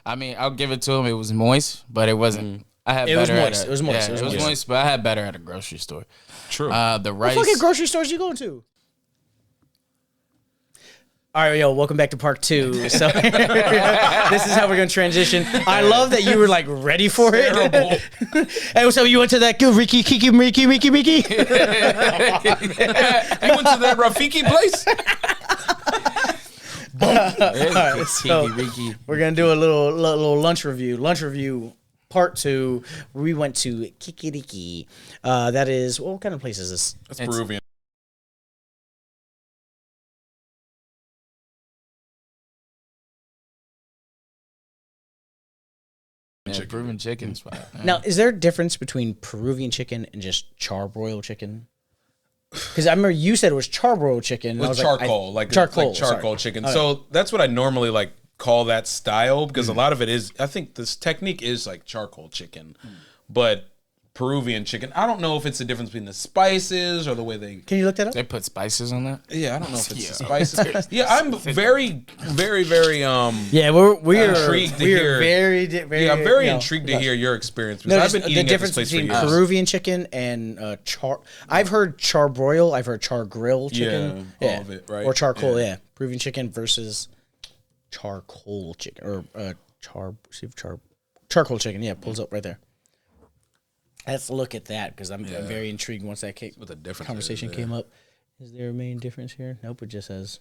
I mean, I'll give it to him. It was moist, but it wasn't. I had It was better. moist. It was moist. Yeah, It it was was moist. moist, but I had better at a grocery store. True. The rice. What fucking grocery stores you going to? All right, yo, welcome back to part 2. So this is how we're gonna transition. I love that you were like ready for it. And so you went to that good Ricky Kiki Miki. You went to that Rafiki place? Alright, so we're gonna do a little lunch review. Lunch review part 2. We went to Kikiriki. That is, what kind of place is this? That's Peruvian. Peruvian chicken spot. Now, is there a difference between Peruvian chicken and just charbroiled chicken? Because I remember you said it was charbroiled chicken. And I was charcoal, charcoal chicken. Okay. So that's what I normally like call that style because a lot of it is. I think this technique is like charcoal chicken, but Peruvian chicken. I don't know if it's the difference between the spices or the way they. Can you look that up? They put spices on that. Yeah, I don't know if it's the spices. Yeah, I'm very, very, very Yeah, we're intrigued to hear. very Yeah, I'm very intrigued to hear your experience because I've been eating the at this difference place for between years. Peruvian chicken and char. I've heard charbroil. I've heard char grill chicken. Yeah, all of it, right? Or charcoal. Yeah, Peruvian chicken versus charcoal chicken or charcoal chicken. Yeah, pulls up right there. Let's look at that because I'm very intrigued once that What the difference conversation is, came up. Is there a main difference here? Nope, it just says.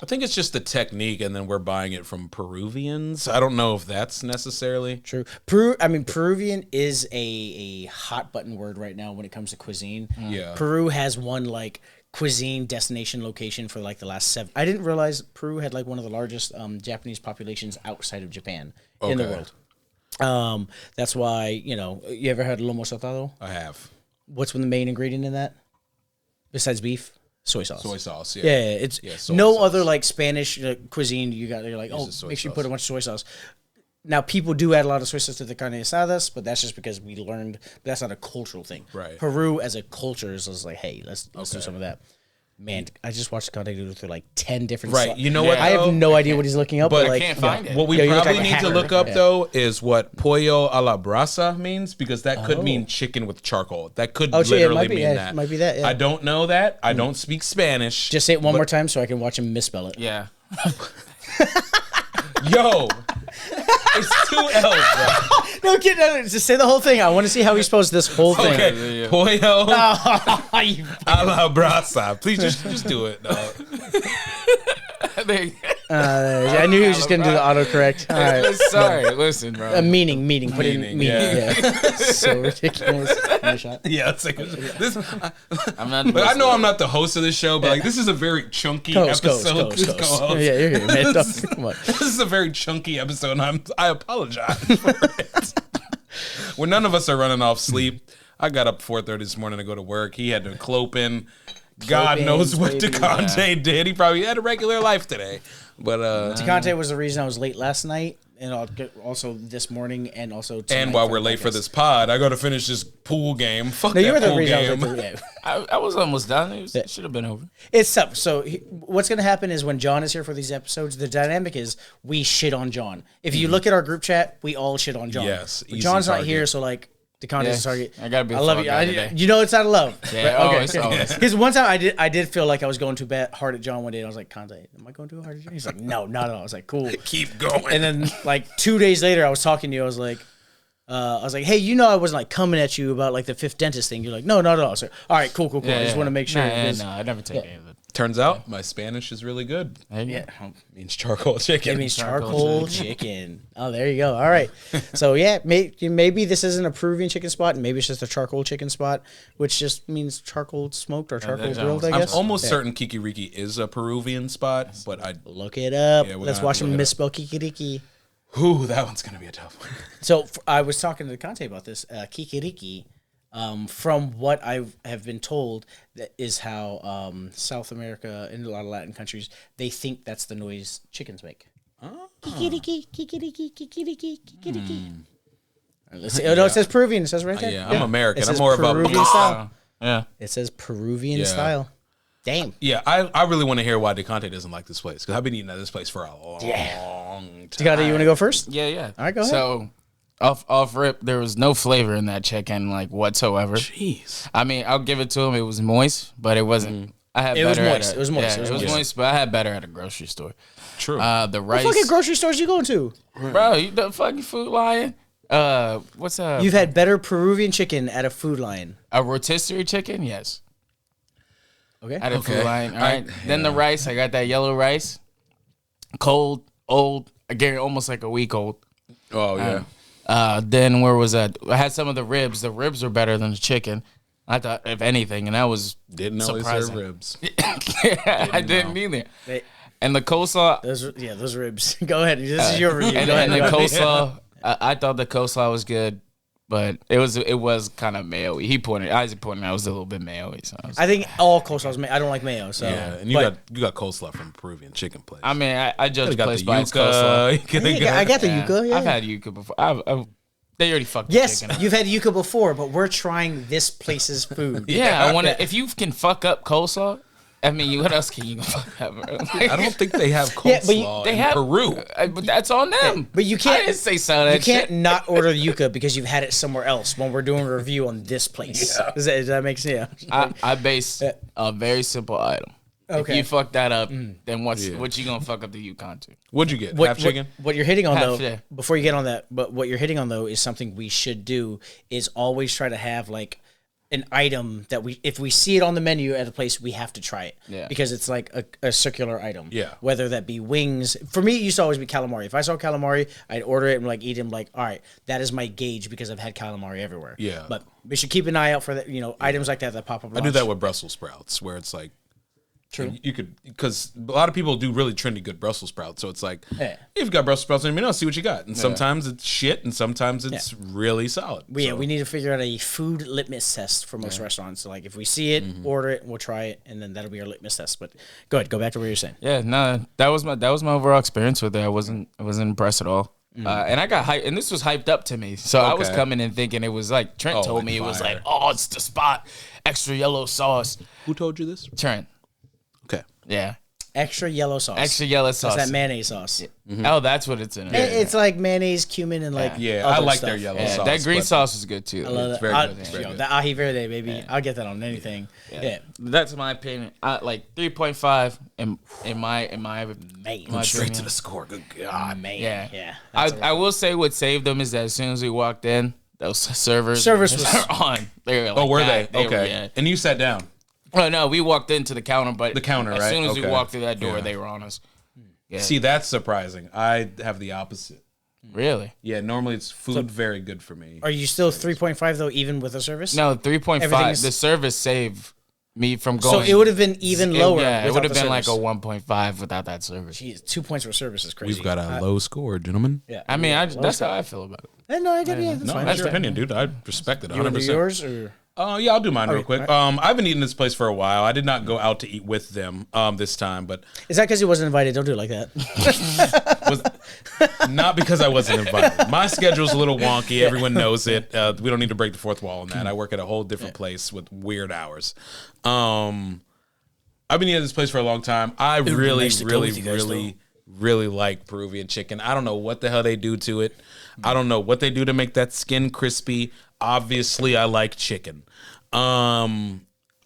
I think it's just the technique, and then we're buying it from Peruvians. I don't know if that's necessarily True. Peruvian is a hot button word right now when it comes to cuisine. Yeah. Peru has one like cuisine destination location for like the last 7. I didn't realize Peru had like one of the largest Japanese populations outside of Japan in the world. That's why, you ever had lomo saltado? I have. What's the main ingredient in that? Besides beef? Soy sauce. Soy sauce, yeah. Yeah, it's soy no sauce. other like Spanish cuisine. You're like, Uses soy make sure you sauce. put a bunch of soy sauce. Now, people do add a lot of soy sauce to the carne asadas, but that's just because we learned that's not a cultural thing. Right. Peru as a culture is like, hey, let's do some of that. Man, I just watched Conte do it through like 10 different Right. You know what? I though? have no idea what he's looking up, but I like, can't find it. What we Yeah, you look probably like a need to hacker. look up Yeah. though is what pollo a la brasa means because that could mean chicken with charcoal. That could shit, it literally might be, mean yeah, that. it might be that, yeah. I don't know that. I don't speak Spanish. just say it one more time so I can watch him misspell it. Yeah. Yo, it's 2 L's, bro. No, kid, no, just say the whole thing. I want to see how he spells this whole thing. Okay, pollo You- a la brasa. Please just do it, dog. I knew he was just going to do the autocorrect. All right. Sorry, listen, bro. Meaning. Put in Meaning, meaning. yeah. Yeah. So ridiculous. No shot. Yeah, it's like this. I'm not. But I know I'm not the host of this show, but like this is a very chunky Coast. episode. Yeah, you're here, man. Come on. This is a very chunky episode, and I apologize for it. When none of us are running off sleep, I got up 4:30 this morning to go to work. He had to clope in. God Clope knows in, what baby. DeConte did. He probably had a regular life today. But DeConte was the reason I was late last night, and also this morning, and also tonight and while for we're the late for podcast. this pod, I got to finish this pool game. Fuck No, you that were the pool reason I game. was late. Yeah. I was almost done. It should have been over. It's tough. So what's going to happen is when John is here for these episodes, the dynamic is we shit on John. If you look at our group chat, we all shit on John. Yes, But easy John's not target. here, so like DeConte's Yeah, target. I gotta be a I love fall you. guy today. You know it's out of love. Yeah, always, always. Because one time I did feel like I was going too hard at John one day. And I was like, Conte, am I going too hard at John? He's like, no, not at all. I was like, cool. Keep going. And then like 2 days later, I was talking to you. I was like, hey, I wasn't like coming at you about like the fifth dentist thing. You're like, no, not at all. I was like, all right, cool. Yeah, I just want to make sure. No, because- I never take any of it. Turns out my Spanish is really good. Yeah. Means charcoal chicken. It means Charcoal charcoal chicken. Oh, there you go. All right. So, yeah, maybe this isn't a Peruvian chicken spot. Maybe it's just a charcoal chicken spot, which just means charcoal smoked or charcoal that grilled, I sounds- I'm guess. almost certain Kikiriki is a Peruvian spot, but Look it up. Yeah, we're Let's gonna watch have to him look it misspell Kikiriki. that one's gonna be a tough one. So, I was talking to Conte about this. Kikiriki, from what I have been told, that is how South America and a lot of Latin countries, they think that's the noise chickens make. Kikiriki, kikiriki, kikiriki, kikiriki. Let's see. Oh, no, it says Peruvian. It says right there. Yeah, I'm American. It I'm says more about Peruvian style. Yeah. It says Peruvian Yeah. style. Damn. Yeah, I really want to hear why DeConte doesn't like this place because I've been eating at this place for a long time. DeConte, you want to go first? Yeah. All right, go ahead. So, off rip, there was no flavor in that chicken, like, whatsoever. Jeez. I mean, I'll give it to him. It was moist, but it wasn't. I had It was better. moist. At It was moist. Yeah, It was moist, but I had better at a grocery store. True. The rice. What fucking grocery stores you going to? Bro, you the fucking Food Lion? What's up? You've had better Peruvian chicken at a Food Lion. A rotisserie chicken? Yes. Okay. At a Food Lion. All right. Then the rice. I got that yellow rice. Cold, old. Again, almost like a week old. Oh yeah. Then where was that? I had some of the ribs. The ribs were better than the chicken. I thought, if anything, and that was Didn't know they surprising. serve ribs. I didn't either. They- And the coleslaw. those ribs. Go ahead. This is your review. And, Go ahead. and the Go ahead. coleslaw. I thought the coleslaw was good, but it was kind of mayo-y. Isaac pointed out it was a little bit mayo-y. So I think all coleslaws. I don't like mayo. So Yeah, and you got coleslaw from a Peruvian chicken place. I mean, I judge You a got place the by its coleslaw. yuca. I got the yuca. Yeah. I've had yuca before. They already fucked the Yes, chicken up. you've had yuca before, but we're trying this place's food. Yeah, I want to. If you can fuck up coleslaw, I mean, what else can you fuck up? Bro? I don't think they have Yeah, but coleslaw They in have Peru. but that's on them. But you can't. I didn't say so. That You can't shit. not order yuca because you've had it somewhere else when we're doing a review on this place. Does that make sense? Yeah. I base a very simple item. Okay. If you fuck that up, then what you gonna fuck up the Yukon to? What'd you get? What, Half chicken? What you're hitting on Half, though, yeah. before you get on that, but what you're hitting on though is something we should do is always try to have like an item that if we see it on the menu at a place, we have to try it. Yeah. Because it's like a circular item. Yeah. Whether that be wings. For me, it used to always be calamari. If I saw calamari, I'd order it and like eat them like, all right, that is my gauge because I've had calamari everywhere. Yeah. But we should keep an eye out for that, items like that pop up. I do that with Brussels sprouts, where it's like, True. you could, because a lot of people do really trendy good Brussels sprouts. So it's like, Yeah. if you've got Brussels sprouts, let me know, see what you got. And sometimes it's shit, and sometimes it's really solid. Yeah, So, we need to figure out a food litmus test for most restaurants. So, like, if we see it, order it, we'll try it, and then that'll be our litmus test. But go ahead, go back to what you're saying. Yeah, no, that was my overall experience with it. I wasn't impressed at all. And I got hyped, and this was hyped up to me. So I was Okay. coming in thinking it was like Trent told like me it was fire. like, oh, it's the spot, extra yellow sauce. Who told you this? Trent, Okay. yeah, Extra yellow sauce. extra yellow sauce. That's that mayonnaise sauce. Oh, that's what it's in. It's like mayonnaise, cumin, and like Yeah, I other like stuff. their yellow Yeah, sauce. that green but- sauce is good too. I love that. very good, it's very good. The ahi verde, baby. I'll get that on anything. Yeah. That's my opinion. I like 3.5 in my Man. my Straight opinion. to the score. Good God. Man. Yeah. Yeah. I will say what saved them is that as soon as we walked in, those servers Service was- were on. They were like, Oh, were that. they? were, Okay. yeah. And you sat down. Oh no, we walked into the counter, but The counter, as right? soon as we Okay. walked through that door, Yeah. they were on us. Yeah. See, that's surprising. I have the opposite. Really? Yeah, normally it's food very good for me. Are you still 3.5 though, even with the service? No, 3.5. Everything's- The service saved me from So going. it would have been even lower. Yeah, it without would have the been like a service. 1.5 without that service. Jeez, 2 points for service is crazy. We've got a low score, gentlemen. Yeah. I mean, that's how I feel about it. No, I get it. Yeah, that's No, fine. that's Sure. your opinion, dude. I respect it 100%. You want to do yours or? Yeah, I'll do mine real quick. all I've been eating this place for a while. I did not go out to eat with them this time, but Is that because he wasn't invited? Don't do it like that. was not because I wasn't invited. My schedule's a little wonky. Everyone knows it. We don't need to break the fourth wall on that. I work at a whole different place with weird hours. I've been eating at this place for a long time. I really, nice to go really, with you guys, really, really like Peruvian chicken. I don't know what the hell they do to it. I don't know what they do to make that skin crispy. Obviously, I like chicken.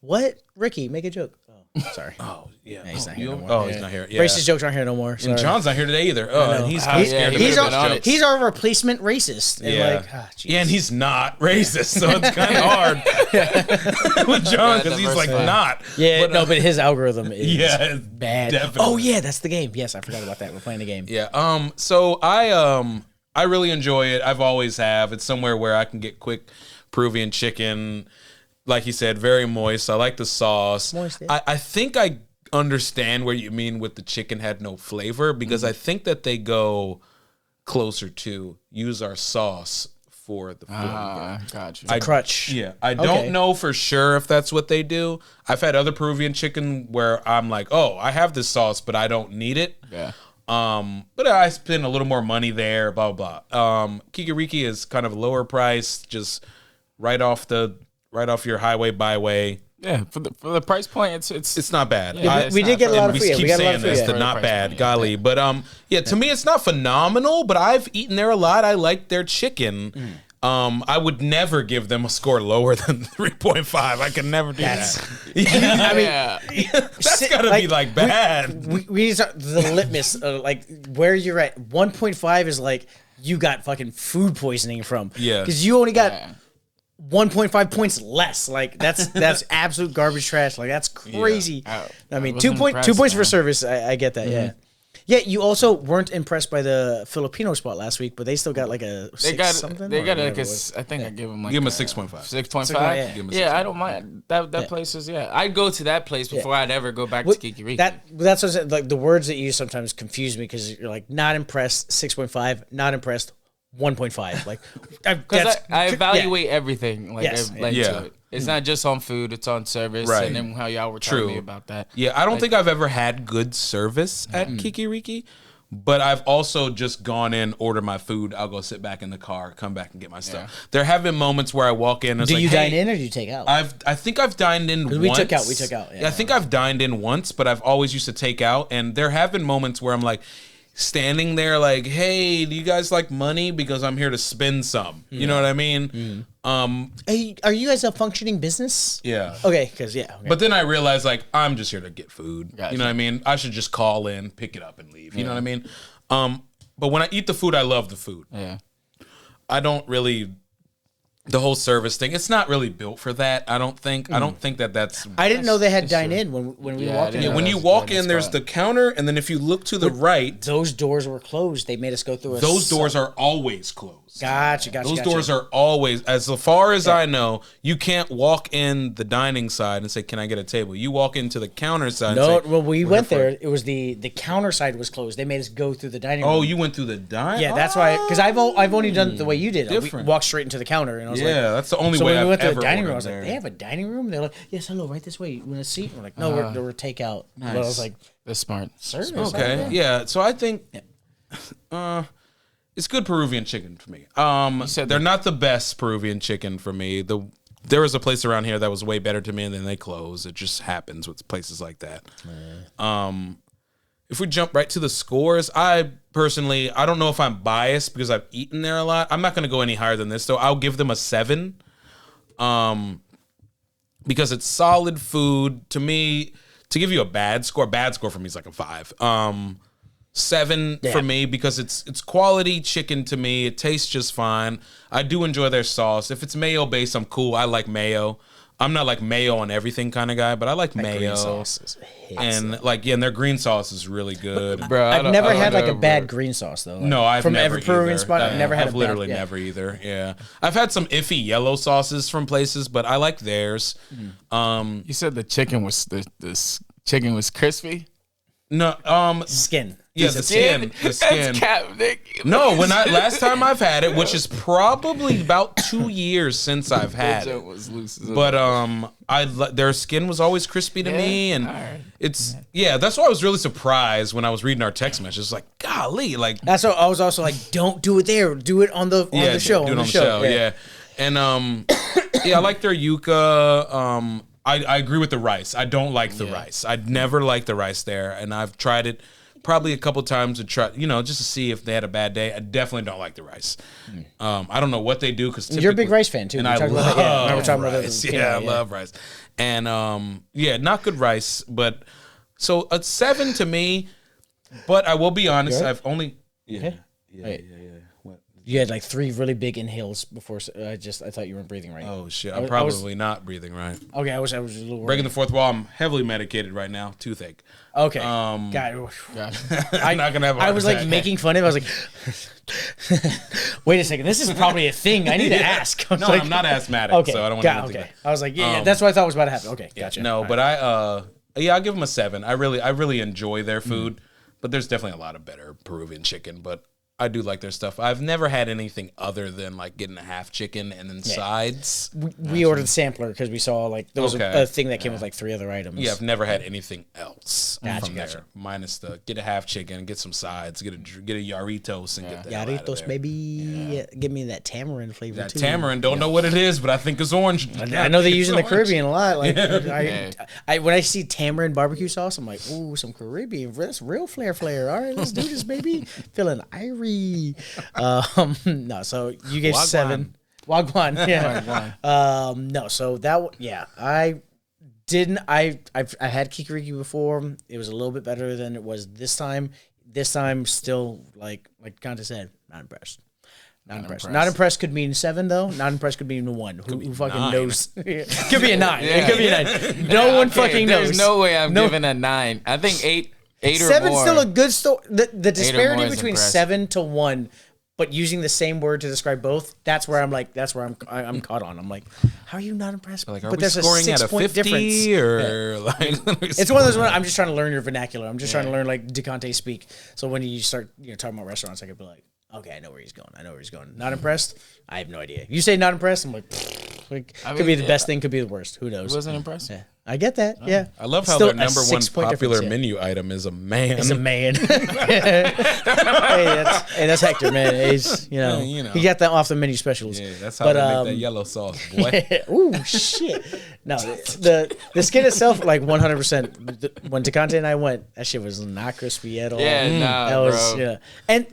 What? Ricky, make a joke. Oh, sorry. Oh yeah. he's not here no more. Oh, he's not here. Yeah. Racist jokes aren't here no more. Sorry. And John's not here today either. Oh, and he's kind of Yeah, scared to he make would've those been on jokes. it. He's our replacement racist. And Yeah. like, Yeah, and he's not racist, so it's kind of hard with John because he's like diversify. not. yeah, but his algorithm is Yeah, it's bad. definitely. Oh yeah, that's the game. Yes, I forgot about that. We're playing the game. Yeah. So I really enjoy it. I've always have. It's somewhere where I can get quick Peruvian chicken. Like you said, very moist. I like the sauce. Moist, yeah. I think I understand what you mean with the chicken had no flavor because I think that they go closer to use our sauce for the flavor. Gotcha. Crutch. Yeah, I Okay. don't know for sure if that's what they do. I've had other Peruvian chicken where I'm like, oh, I have this sauce, but I don't need it. Yeah. But I spend a little more money there, blah, blah, blah. Kikiriki is kind of lower price, just right off your highway, byway. Yeah, for the price point, It's not bad. Yeah, we did get a lot of we food. keep We got a lot saying of food. this, Yeah. that not Price bad, point, golly. But yeah, to me it's not phenomenal. But I've eaten there a lot. I like their chicken. I would never give them a score lower than 3.5. I can never do that. I mean, yeah. That's gotta be like bad. we need to, the litmus, like where you're at. 1.5 is like you got fucking food poisoning from. Yeah. Because you only got Yeah. 1.5 points less. Like that's absolute garbage trash. Like that's crazy. Yeah. I mean, I 2 wasn't points for impressed, service. I get that. Yeah. Yeah, you also weren't impressed by the Filipino spot last week, but they still got like a They 6 got something. they or got like whatever it was. I think I give them like Give them a 6.5. 6.5. yeah. Give 'em a Yeah, 6.5. I don't mind that place is I'd go to that place before I'd ever go back What- to Kikiriki. That's what I said. Like the words that you use sometimes confuse me because you're like not impressed 6.5, not impressed 1.5. Like Because I evaluate everything like, Yes. like Yeah. to it. It's not just on food; it's on service, Right. and then how y'all were telling True. me about that. Yeah, I don't think I've ever had good service at Kikiriki, but I've also just gone in, order my food. I'll go sit back in the car, come back and get my stuff. There have been moments where I walk in. And it's Do like, you hey, dine in or do you take out? I think I've dined in once. we took out, yeah. I think I've dined in once, but I've always used to take out. And there have been moments where I'm like standing there like, hey, do you guys like money? Because I'm here to spend some. You know what I mean? Are you guys a functioning business? Yeah. Okay, because okay. But then I realized like I'm just here to get food. Gotcha. You know what I mean? I should just call in, pick it up and leave. You know what I mean? But when I eat the food, I love the food. Yeah, I don't really the whole service thing. It's not really built for that. I don't think. I don't think that that's. I didn't know they had dine in when we Yeah, I walked in. didn't Yeah, know when that you was walk a in, there's spot. the counter, and then if you look to the right, Those doors were closed. They made us go through a those doors are always closed. Gotcha. Those doors are always, as far as I know, you can't walk in the dining side and say, "Can I get a table?" You walk into the counter side. No, and say, well, we "We're went here for there. It was the counter side was closed. They made us go through the dining room. Oh, you went through the dining. Yeah, that's why. Because I've only done it the way you did. We Different. walked straight into the counter, and I was like, Yeah, that's the only so way when I've we went to ever the dining room, I ordered was like, there. they have a dining room? They're like, yes, hello, right this way. You want a seat? We're like, no, we're takeout. But I was like, that's smart. service. Okay, yeah. So I think it's good Peruvian chicken for me. said They're not the best Peruvian chicken for me. There was a place around here that was way better to me, and then they closed. It just happens with places like that. If we jump right to the scores, I don't know if I'm biased because I've eaten there a lot. I'm not going to go any higher than this, though. I'll give them a 7. Because it's solid food. To me, to give you a bad score for me is like a 5. 7 for me because it's quality chicken to me. It tastes just fine. I do enjoy their sauce. If it's mayo based, I'm cool. I like mayo. I'm not like mayo on everything kind of guy, but I like mayo. Green sauce is And like and their green sauce is really good. Bro, I've never had like a bad green sauce though. No, I've from never every Peruvian either. spot. I've never had. I've literally never either. Yeah, I've had some iffy yellow sauces from places, but I like theirs. You said the chicken was the chicken was crispy. No, Skin. yeah, the skin. That's cap, Nick. No, last time I've had it, which is probably about 2 years since I've had That it. was loose. But their skin was always crispy to me, and alright. it's that's why I was really surprised when I was reading our text messages. Like, golly, like That's what I was also like. Don't do it there. Do it on the show. do it on the show, yeah. And I like their yuca. I agree with the rice. I don't like the rice. I'd never liked the rice there, and I've tried it probably a couple times to try, just to see if they had a bad day. I definitely don't like the rice. I don't know what they do because You're a big rice fan too. and We I talked love about that. Yeah, we're talking about rice. that. I love rice. And not good rice, but so a 7 to me. But I will be honest, I've only What? You had like 3 really big inhales before. I thought you weren't breathing right. Oh shit! I I'm was- probably not breathing right. Okay, I was a little worried. Breaking the fourth wall. I'm heavily medicated right now. Toothache. Okay. Um, God. I'm not gonna have. I was like making fun of it. I was like, wait a second. This is probably a thing. I need to ask. I was No, like, I'm not asthmatic, Okay. so I don't want got, to. okay. I was like, yeah, that's what I thought was about to happen. Okay. Gotcha. No, but I'll give them a 7. I really enjoy their food, but there's definitely a lot of better Peruvian chicken. But I do like their stuff. I've never had anything other than like getting a half chicken and then sides. We ordered the sampler because we saw like there was Okay. a thing that came with like 3 other items. Yeah, I've never had anything else from there. Gotcha. Minus the get a half chicken, get some sides, get a Yarritos, and get the hell out of Yarritos, there. baby. Yeah, give me that tamarind flavor That too. tamarind, don't know what it is, but I think it's orange. I know they use it in the It's orange. Caribbean a lot. Like, I when I see tamarind barbecue sauce, I'm like, ooh, some Caribbean. That's real flair. All right, let's do this, baby. Feeling irie. No, so you gave Wagwan. 7. Wagwan, yeah. No, so I didn't. I've had Kikiriki before. It was a little bit better than it was this time. This time, still like Conte said, not impressed. Not impressed. Not impressed could mean 7 though. Not impressed could mean a 1. Who fucking 9. knows? Could be a 9. It could be a 9. No one fucking knows. There's no way I'm giving a 9. I think 8 or 7's more. still a good story. The disparity is between impressive. 7 to 1, but using the same word to describe both, that's where I'm I'm caught on. I'm like, how are you not impressed? Like, are but we there's scoring a at a 6-point 50 or like? It's one of those ones. I'm just trying to learn your vernacular. I'm just trying to learn like DeConte speak. So when you start talking about restaurants, I could be like, okay, I know where he's going. Not impressed? I have no idea. You say not impressed, I'm like could be the best thing, could be the worst. Who knows? Wasn't impressed. Yeah. I get that. Yeah. I love how Still their a number one 6-point popular difference, yeah. menu item is a man. It's a man. That's Hector, man. He's Yeah, you know. he got that off the menu specials. Yeah, that's how they make that yellow sauce, boy. Ooh, shit. No, the skin itself, like 100%. When DeConte and I went, that shit was not crispy at all. Yeah, nah, that was bro. and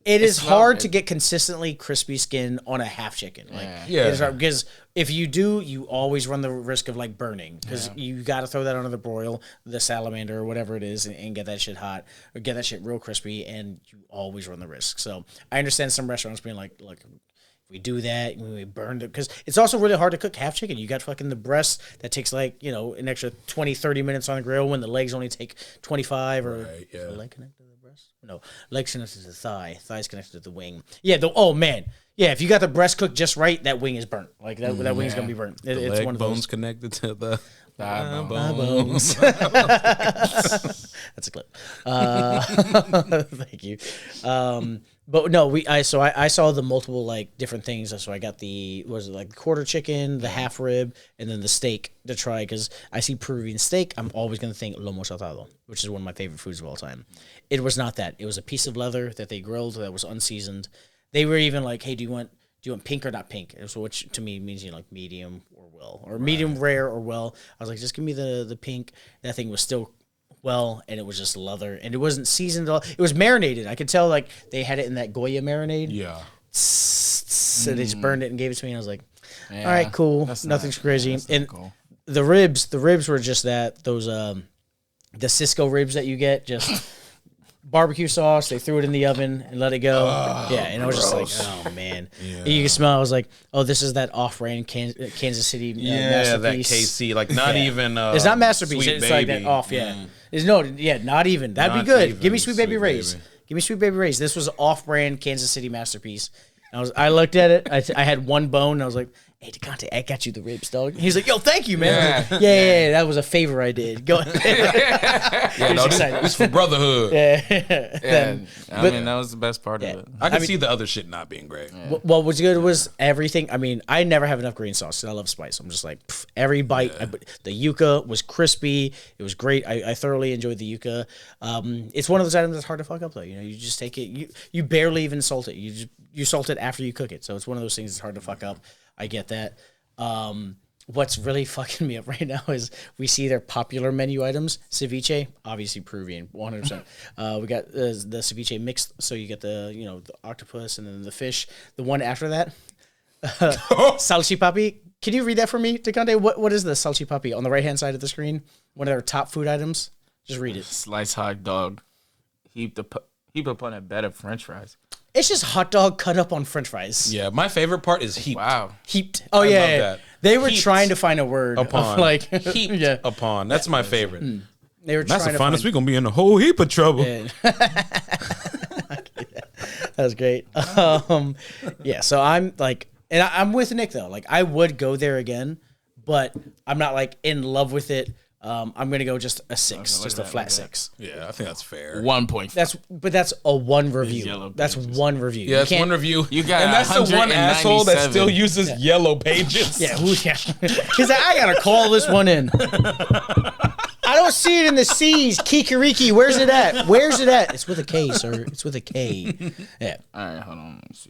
it is not- hard to get consistently crispy skin on a half chicken. Like, Yeah. it is hard, because if you do, you always run the risk of like burning, because you got to throw that onto the broil, the salamander or whatever it is, and get that shit hot or get that shit real crispy, and you always run the risk. So I understand some restaurants being like, look, we do that, we burned it, because it's also really hard to cook half chicken. You got fucking the breast that takes like, an extra 20, 30 minutes on the grill when the legs only take 25 or Right, yeah. is the leg connected to the breast? No, legs connected to the thighs connected to the wing. Yeah, oh man. Yeah, if you got the breast cooked just right, that wing is burnt. Like that wing is going to be burnt. It's Leg one of bones those. connected to the Thigh bones. That's a clip. Thank you. But no, I saw the multiple like different things. So I got the quarter chicken, the half rib, and then the steak to try, because I see Peruvian steak. I'm always gonna think lomo saltado, which is one of my favorite foods of all time. It was not that. It was a piece of leather that they grilled that was unseasoned. They were even like, hey, do you want pink or not pink? So which to me means like medium or well, or medium rare or well. I was like, just give me the pink. That thing was still well, and it was just leather, and it wasn't seasoned at all. It was marinated. I could tell like they had it in that Goya marinade. Yeah. So they just burned it and gave it to me, and I was like, all Yeah, right, cool. that's Nothing's not- crazy. that's not And cool. the ribs were just those the Cisco ribs that you get, just barbecue sauce. They threw it in the oven and let it go. And I was just like, oh man. You can smell. I was like, oh, this is that off-brand Kansas City Yeah, that masterpiece. KC, like not even. It's not masterpiece. Sweet It's like Baby. that off. Yeah. It's not even. That'd Not be good. even Give me Sweet Baby Sweet Ray's. Baby. Give me Sweet Baby Ray's. This was an off-brand Kansas City masterpiece. I looked at it. I had one bone. And I was like, hey, DeConte, I got you the ribs, dog. He's like, yo, thank you, man. Yeah. That was a favor I did. Go ahead. Yeah, no, excited. this for brotherhood. Yeah, I mean, that was the best part of it. I can see the other shit not being great. What was good was everything. I mean, I never have enough green sauce. I love spice. I'm just like, every bite. The yuca was crispy. It was great. I thoroughly enjoyed the yuca. It's one of those items that's hard to fuck up, though. You just take it. You barely even salt it. You salt it after you cook it. So it's one of those things that's hard to fuck up. I get that. What's really fucking me up right now is we see their popular menu items. Ceviche, obviously Peruvian, 100%. We got the ceviche mixed, so you get the octopus and then the fish. The one after that, salchipapa. Can you read that for me, DeConte? What is the salchipapa on the right-hand side of the screen? One of their top food items? Just read it. Sliced hot dog, heaped upon a bed of French fries. It's just hot dog cut up on French fries. Yeah, my favorite part is heaped. Wow. Heaped. Oh, I yeah. love Yeah. that. They were Heaped trying to find a word. upon. Like, Heaped yeah. upon. That's my favorite. They were That's trying the to finest. find... We're gonna be in a whole heap of trouble. That was great. Yeah, so I'm like, and I'm with Nick though. Like, I would go there again, but I'm not like in love with it I'm gonna go just a 6, look just at a that, flat look at 6. Yeah, I think that's fair. 1.5. That's a one review. yellow That's pages. one review. Yeah, that's one review. You got and that's the one asshole that 197. still uses yellow pages. Yeah, he's like, I gotta call this one in. I don't see it in the C's. Kikiriki, where's it at? Where's it at? It's with a K, sir. It's with a K. Yeah. All right, hold on. Let's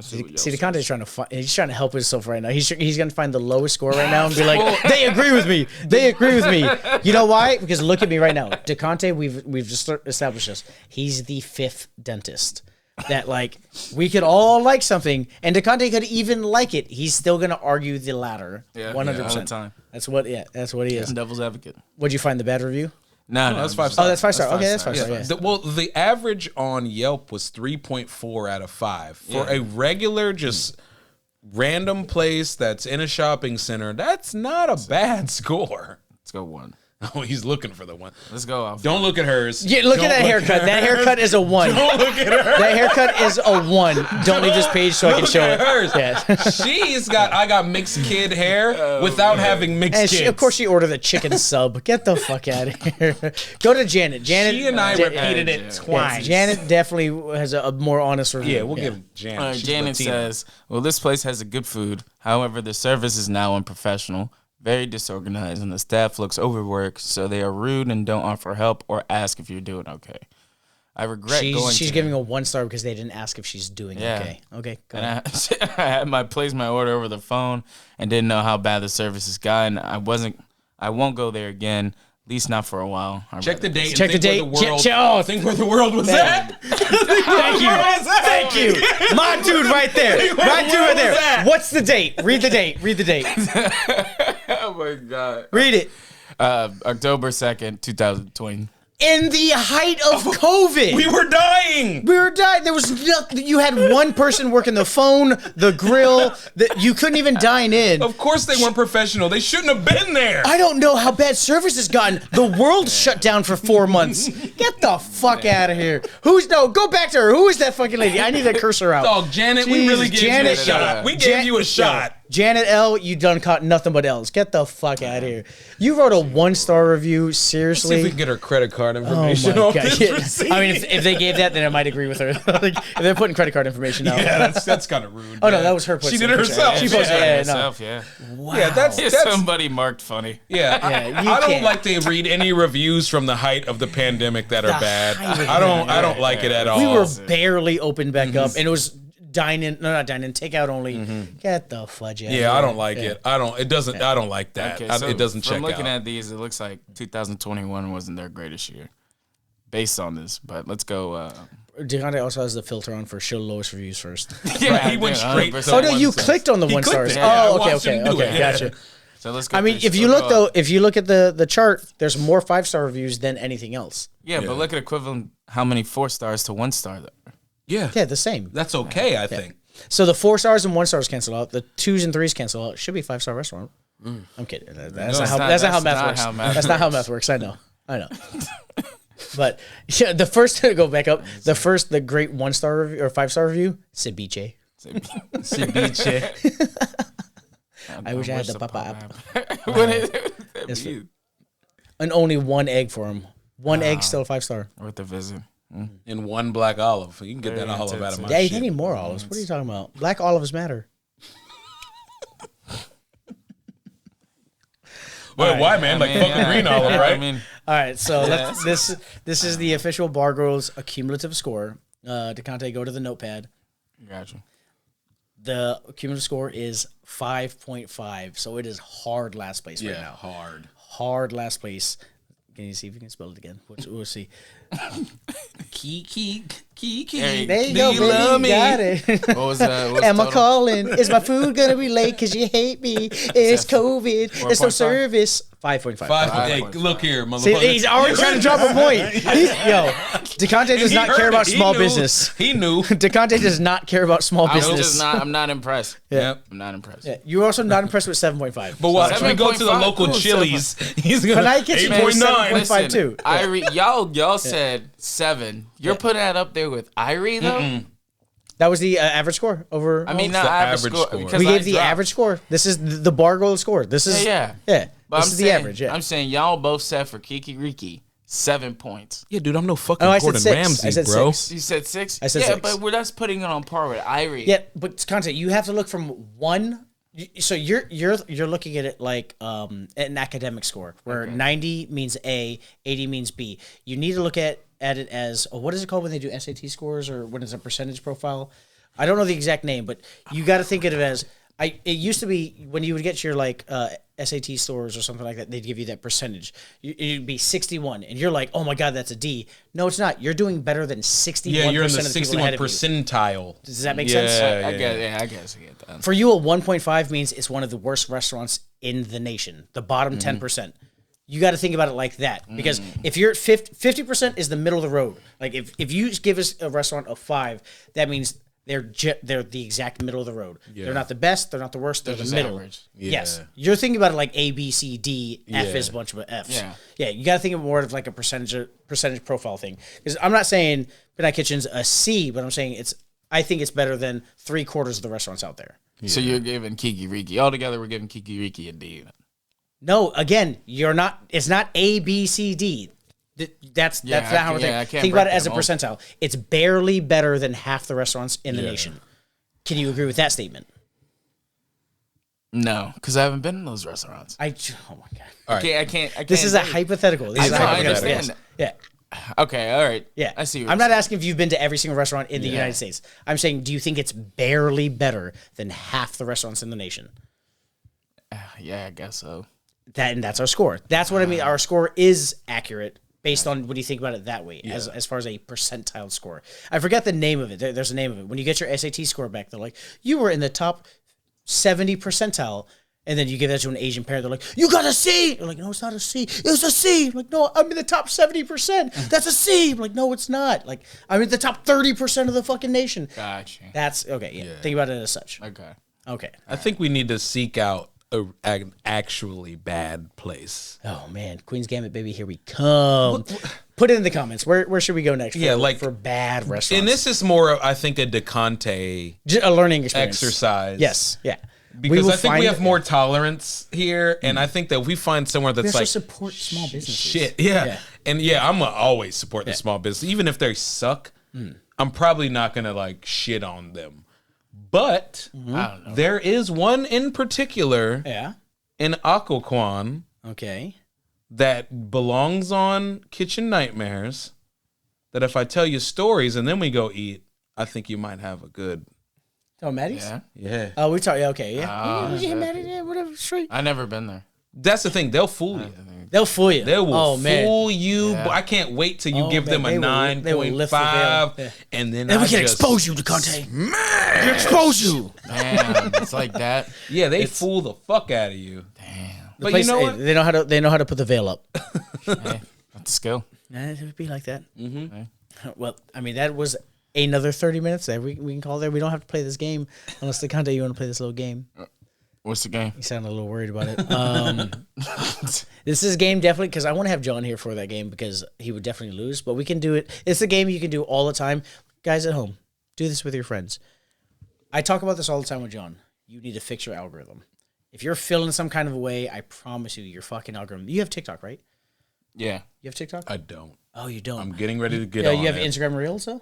see what See, y'all DeConte's trying to he's trying to help himself right now. He's gonna find the lowest score right now and be like, they agree with me. They agree with me. You know why? Because look at me right now. DeConte, we've just established this. He's the 5th dentist. That like we could all like something, and DeConte could even like it. He's still gonna argue the latter. Yeah, 100%. all the time. That's what he is. Devil's advocate. What'd you find the bad review? No, that's 5 stars. Oh, that's 5 star. That's Okay, that's 5 5 star. stars. Yeah. The average on Yelp was 3.4 out of 5. For a regular, just random place that's in a shopping center, that's not a bad score. Let's go 1. Oh, he's looking for the one. Let's go off. Don't look at hers. Yeah, look at that haircut. That haircut is a 1. Don't look at her. That haircut is a 1. Don't leave this page so I can Look show at it. hers. Yeah. I got mixed kid hair without having mixed And kids. of course, she ordered a chicken sub. Get the fuck out of here. Go to Janet. Janet. She and I repeated it yeah. twice. Janet definitely has a more honest review. Yeah, we'll give Janet. All right, She's Janet Latina. says, well, this place has a good food. However, the service is now unprofessional, very disorganized, and the staff looks overworked, so they are rude and don't offer help or ask if you're doing okay. I regret going She's to giving them. a 1 star because they didn't ask if she's doing Yeah. okay. Okay, go And ahead. I had placed my order over the phone and didn't know how bad the service has gotten. I won't go there again, at least not for a while. Check the date. Check the and think date. where the world, Oh, think where the world was at. Thank you. Thank you. My dude right there. My dude right there. What's the date? Read the date. Read the date. Oh my God. Read it. October 2nd, 2020. In the height of COVID. We were dying. We were dying. There was nothing. You had one person working the phone, the grill. You couldn't even dine in. Of course they weren't professional. They shouldn't have been there. I don't know how bad service has gotten. The world shut down for 4 months. Get the fuck out of here. Go back to her. Who is that fucking lady? I need to curse her out. Dog, Janet, we really Jesus, gave Janet, you a shot. We gave you a shot. Janet L, you done caught nothing but L's. Get the fuck out of here. You wrote a 1-star review. Seriously. See if we can get her credit card Oh information. my off God. this Yeah. receipt. I mean, if they gave that, then I might agree with her. Like, if they're putting credit card information out. Yeah, that's kind of rude. Oh no, man. that was her. She did it herself. She posted it. herself, yeah. Wow. Yeah, that's Somebody marked funny. yeah. Yeah, you I don't can't. like to read any reviews from the height of the pandemic that are The bad. height of I don't like it at all. We were barely open back up, and it was not dine in, takeout only. Get the fudge out. Yeah, I don't like it. I don't like that. Okay, so It doesn't check from looking out. at these, it looks like 2021 wasn't their greatest year, based on this. But let's go. DeConte also has the filter on for show lowest reviews first. Yeah, he went straight. 100%. to Oh no, one you star. clicked on the He 1 clicked stars. it. Yeah, I Oh, watched okay, him do it. gotcha. So let's go. I mean, if you look at the chart, there's more 5-star reviews than anything else. yeah, but look at equivalent. How many 4 stars to 1 star there? Yeah, Yeah, the same. that's okay. I think. So the 4 stars and 1 stars cancel out. The 2s and 3s cancel out. It should be a 5-star restaurant. I'm kidding. That's not how math works. That's not how math works. I know. But yeah, the first to go back up, the great 1-star review or 5-star review, ceviche. Ceviche. I wish I had the papa app. What is it? And only 1 egg for him. 1 egg still a 5-star. Worth a visit. And 1 black olive. You can get that olive out of my Yeah, you shit. need more olives. What are you talking about? Black olives matter. Wait, why, man? Like fucking green olive, right? I mean, All right, so this is the official Bargoyles accumulative score. DeConte, go to the notepad. gotcha. The cumulative score is 5.5, so it is hard last place right now. hard. Hard last place. Can you see if you can spell it again? We'll see. Kiki. There you Do go, you baby. love me? You got it. What was Emma total? calling. Is my food gonna be late because you hate me? It's COVID. It's no 4.5? service. 5.5. Hey, look here, See, motherfucker. he's already trying to drop a point. DeConte does not care about small business. He knew. DeConte does not care about small I'm business. just not. I'm not impressed. Yep. I'm not impressed. Yeah, you're also not impressed with 7.5. But watch, when we go to the 7.5, local cool, Chili's, he's going to Tonight Kitchen was 8.9. 7.5 too. Irie, y'all said 7. You're putting that up there with Irie though. That was the average score over. I mean, the not average average score. score? because we I gave the dropped. average score. This is the Bargoyles score. This is Yeah. yeah. But This is the average, yeah. I'm saying y'all both set for Kikiriki 7 points. Yeah, dude, I'm no fucking I said Gordon 6. Ramsay, I said bro. 6. You said 6? I said yeah, 6. but that's putting it on par with Irie. Yeah, but content, you have to look from one. So you're looking at it like an academic score where 90 means A, 80 means B. You need to look at it as what is it called when they do SAT scores or when it's a percentage profile? I don't know the exact name, but you got to think of it as it used to be when you would get your like SAT scores or something like that, they'd give you that percentage. You'd be 61, and you're like, oh my god, that's a D. No, it's not. You're doing better than 61%. Yeah, you're in the of the people ahead 61 of you. percentile. Does that make Yeah, sense? I guess I get that. For you, a 1.5 means it's one of the worst restaurants in the nation, the bottom 10%. You got to think about it like that, because if you're at 50% is the middle of the road. Like if you give us a restaurant a 5, that means they're the exact middle of the road. Yeah. They're not the best, they're not the worst, they're the middle. Average. Yeah. Yes, you're thinking about it like A, B, C, D, F is a bunch of Fs. Yeah, you got to think of it more of like a percentage profile thing. Because I'm not saying Midnight Kitchen's a C, but I'm saying I think it's better than 3/4 of the restaurants out there. Yeah. So you're giving Kikiriki. Altogether, we're giving Kikiriki a D. No, again, you're not. It's not A, B, C, D. That's not how we're thinking. Think about it as a percentile. It's barely better than half the restaurants in the nation. Can you agree with that statement? No, because I haven't been in those restaurants. Oh my god! I can't. This is a hypothetical. This is a hypothetical. I understand. Yeah. Okay. All right. Yeah. I see. I'm not asking if you've been to every single restaurant in the United States. I'm saying, do you think it's barely better than half the restaurants in the nation? Yeah, I guess so. That's our score. That's what I mean. Our score is accurate based on what you think about it that way, as far as a percentile score. I forget the name of it. There's a name of it. When you get your SAT score back, they're like, you were in the top 70 percentile. And then you give that to an Asian parent. They're like, you got a C. You're like, no, it's not a C. It's a C. I'm like, no, I'm in the top 70%. That's a C. I'm like, no, it's not. Like, I'm in the top 30% of the fucking nation. Gotcha. That's okay. Yeah. Think about it as such. Okay. I think we need to seek out an actually bad place. Oh man, Queen's Gambit, baby, here we come. Put it in the comments. Where should we go next? For bad restaurants. And this is more, I think, a decante a learning experience. Exercise. Yes, yeah. Because I think we have more tolerance here, and I think that we find somewhere that's we like support small businesses. Shit, yeah. And I'm gonna always support the small business, even if they suck. I'm probably not gonna like shit on them. But I don't know. there is one in particular, in Occoquan, that belongs on Kitchen Nightmares. That if I tell you stories and then we go eat, I think you might have a good. Oh, Maddie's? Yeah. Oh, we talk. Okay, yeah. Maddie, whatever. Straight. I never been there. That's the thing. They'll fool you. They'll fool you. They will man. fool you. Yeah. I can't wait till you give them a 9.5, and then we can expose you to content. Expose you. Man, it's like that. Yeah, they fool the fuck out of you. Damn. But you know what? They know how to put the veil up. Hey, that's a skill. It would be like that. Mm-hmm. Well, I mean, that was another 30 minutes there. We can call it there. We don't have to play this game unless the content you want to play this little game. What's the game? You sound a little worried about it. This is a game definitely because I want to have John here for that game because he would definitely lose. But we can do it. It's a game you can do all the time. Guys at home, do this with your friends. I talk about this all the time with John. You need to fix your algorithm. If you're feeling some kind of a way, I promise you, your fucking algorithm. You have TikTok, right? Yeah. You have TikTok? I don't. Oh, you don't? I'm getting ready to get on you have it. Instagram Reels, though?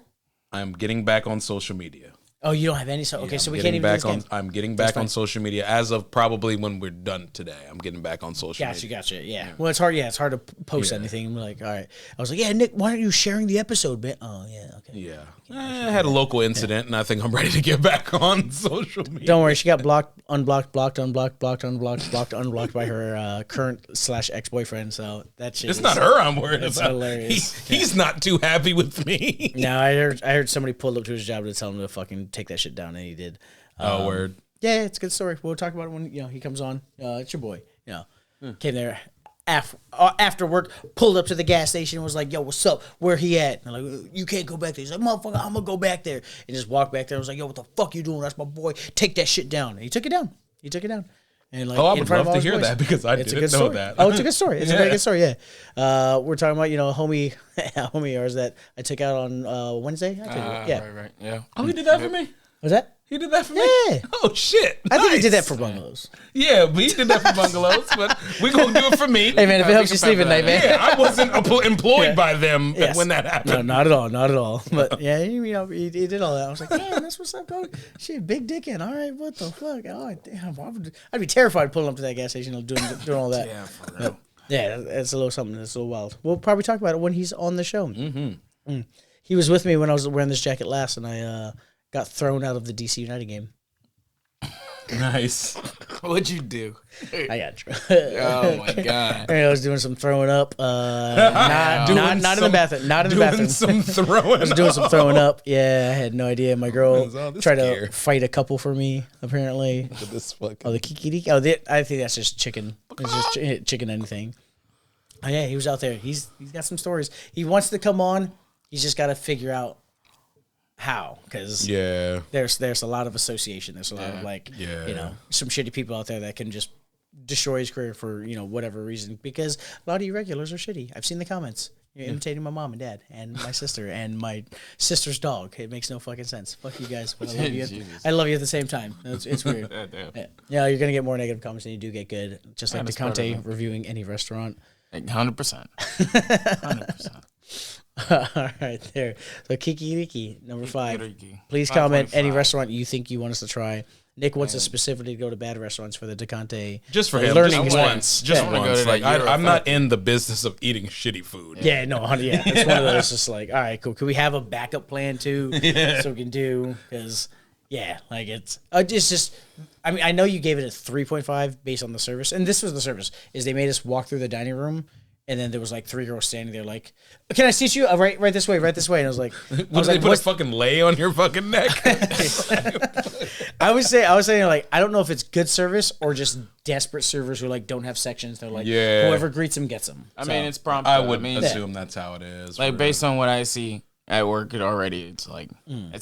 I'm getting back on social media. Oh, you don't have any? So okay, so we can't even back do this game. I'm getting back on social media as of probably when we're done today. I'm getting back on social media. Gotcha. Yeah. Well, it's hard. Yeah, it's hard to post anything. I'm like, all right. I was like, yeah, Nick, why aren't you sharing the episode, man? Oh, yeah. Okay. Yeah. I had a local incident, and I think I'm ready to get back on social media. Don't worry. She got blocked, unblocked, unblocked by her current / ex-boyfriend. So that shit. It's not her I'm worried about. It's hilarious. He's not too happy with me. No, I heard somebody pulled up to his job to tell him to fucking take that shit down, and he did. Word. Yeah, it's a good story. We'll talk about it when he comes on. It's your boy. Came there after work, pulled up to the gas station, and was like, "Yo, what's up? Where he at?" And I'm like, "You can't go back there." He's like, "Motherfucker, I'm gonna go back there." And just walked back there. I was like, "Yo, what the fuck you doing? That's my boy. Take that shit down." And he took it down. And like, I would love to hear that because I didn't know that. Oh, it's a good story. It's a very good story. Yeah. We're talking about homie of ours that I took out on Wednesday. I took it. Yeah. Right. Yeah. Oh, he did that for me. Was that? He did that for me? Yeah. Oh, shit. I think he did that Nice. for bungalows. Yeah, but he did that for bungalows, but we going to do it for me. Hey, man, if it helps you sleep at night, man. Yeah, I wasn't employed Yeah. by them Yes. when that No, happened. not at all. Not at all. But yeah, he did all that. I was like, damn, that's what's up, going. Shit, big dick in. All right, what the fuck? Oh, damn. I'd be terrified pulling up to that gas station and doing all that. Yeah, for real. Yeah, it's a little something. It's a little wild. We'll probably talk about it when he's on the show. Mm-hmm. He was with me when I was wearing this jacket last, and I got thrown out of the DC United game. Nice. What'd you do? I got drunk. Oh my god. I was doing some throwing up. Not in the bathroom. Not in the bathroom. Doing some throwing I was doing some throwing up. Yeah, I had no idea. My girl Oh, this tried gear. to fight a couple for me, apparently. Look at this fucking... Oh, the Kikiriki. Oh, I think that's just chicken. It's just chicken anything. Oh, yeah, he was out there. He's got some stories. He wants to come on. He's just got to figure out how, because Yeah. there's a lot of association. There's a lot of Yeah. some shitty people out there that can just destroy his career for whatever reason, because a lot of you regulars are shitty. I've seen the comments. You're imitating my mom and dad and my sister and my sister's dog. It makes no fucking sense. Fuck you guys, but I love you. Jesus. I love you at the same time. It's weird. Damn. Yeah, you're gonna get more negative comments than you do get good. Just like that's part of DeConte it. reviewing any restaurant. 100%. 100%. All right, there. So Kikiriki, number 5. Kikiriki. Please comment any 5.5. restaurant you think you want us to try. Nick wants us specifically to go to bad restaurants for the DeConte. Just for him. learning Just experience. once. Just I wanna go once. to Like, that I'm not Euro in the business of eating shitty food. Yeah, no, honey, yeah. It's one of those just like, all right, cool. Can we have a backup plan too? So we can do, because, yeah, like it's just, I mean, I know you gave it a 3.5 based on the service, and this was the service, is they made us walk through the dining room, and then there was like 3 girls standing there like, can I seat you? Right this way, right this way. And I was like, What, did they put a fucking lay on your fucking neck? I was saying like, I don't know if it's good service or just desperate servers who like don't have sections. They're like, Yeah. whoever greets them gets them. I mean, it's prompt. I though. would mean, assume that's how it is. like for based on what I see at work, it already it's like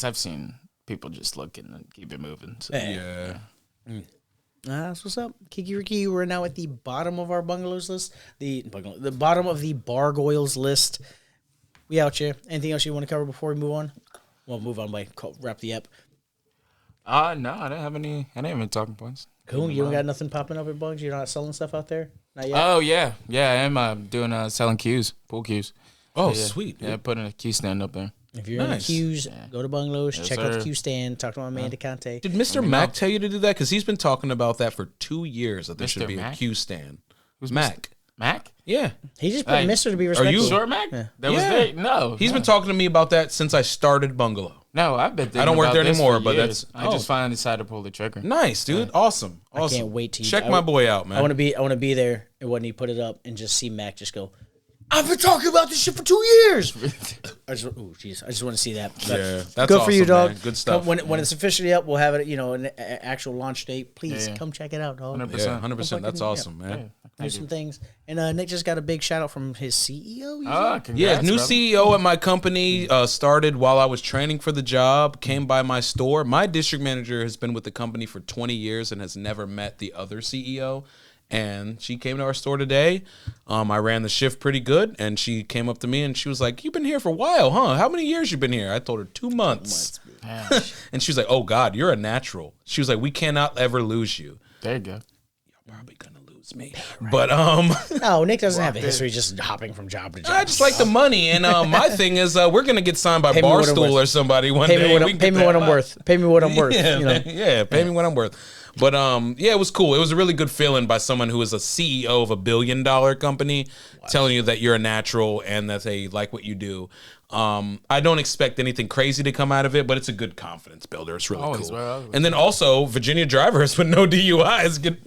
I've seen people just looking and keep it moving. So. Yeah. That's what's up. Kikiriki, we're now at the bottom of our bungalows list. The bottom of the Bargoyles list. We out here. Anything else you want to cover before we move on? Well, move on by wrap the app. No, I didn't have any talking points. Cool. You don't got nothing popping up at Bugs? You're not selling stuff out there? Not yet? Oh yeah, I am doing selling cues, pool cues. Oh, Yeah. sweet. Yeah, putting a cue stand up there. If you're in the Nice. queues, go to Bungalows, check out the sir. queue stand, talk to my man DeConte. Did Mr. Mac tell you to do that? Because he's been talking about that for 2 years, that there should Mr. be a Mac? Q stand. Who's Mac. Mac? Yeah. He just put Hey, Mr. to be you- respectful. Sure, Mac? Yeah. That was Yeah. there. No, He's been talking to me about that since I started Bungalow. No, I've been. Thinking I don't work about there this anymore, for but years. that's- I just oh. finally decided to pull the trigger. Nice, dude. Awesome. Awesome. can't wait to- check my boy out, man. I want to be there and when he put it up and just see Mac just go, I've been talking about this shit for 2 years. I just want to see that. But Yeah, that's good for you, awesome, dog. man. Good stuff. When it's officially up, we'll have it. An actual launch date. Please Yeah. come check it out, dog. 100%. Yeah, 100%. That's Fucking- awesome, man. Do some things. And Nick just got a big shout out from his CEO. Oh, congrats, Yeah, new brother. CEO at my company started while I was training for the job, came by my store. My district manager has been with the company for 20 years and has never met the other CEO. And she came to our store today. I ran the shift pretty good, and she came up to me and she was like, "You've been here for a while, huh? How many years you been here?" I told her 2 months. And she was like, "Oh God, you're a natural." She was like, "We cannot ever lose you." There you go. You're probably gonna lose me, but No, Nick doesn't have a history just hopping from job to job. I just like the money, and my thing is we're gonna get signed by Pay me what I'm Barstool worth. or somebody one Pay day. me what We I'm, can pay get me that what I'm out. worth. Pay me what I'm worth. Yeah, you know. man. Yeah, pay me what I'm worth. But yeah, it was cool. It was a really good feeling by someone who is a CEO of $1 billion company telling you that you're a natural and that they like what you do. I don't expect anything crazy to come out of it, but it's a good confidence builder. It's really Always, cool. bro. And then also, Virginia drivers with no DUIs get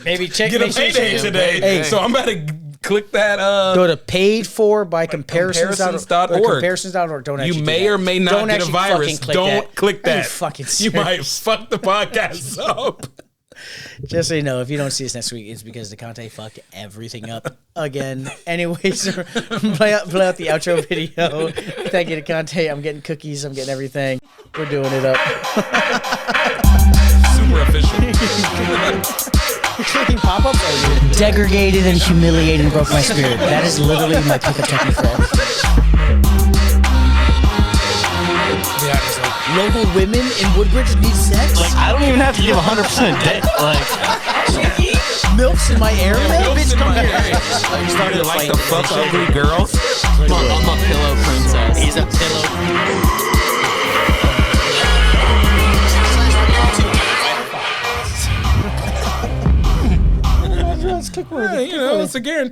Maybe check. a make sure you payday check- today. Hey. So I'm about to click that. Go to paid for by comparisons.org. Comparisons.org. Don't actually You do may that. or may not Don't get a actually virus. fucking Don't click Are you that. fucking You might serious? fuck the podcast up. Just so you know, if you don't see us next week, it's because DeConte fucked everything up again. Anyways, play out the outro video. Thank you, DeConte. I'm getting cookies. I'm getting everything. We're doing it up. Super official. Clicking pop-ups? Degraded and humiliated and broke my spirit. That is literally my pickup technique for everything. local women in Woodbridge need sex? Like, I don't even have to give 100% dick. Like, MILFs in my area? Bitch, come here. I started like the fuck ugly girls. I'm a pillow princess. He's a pillow. You know, it's a guarantee.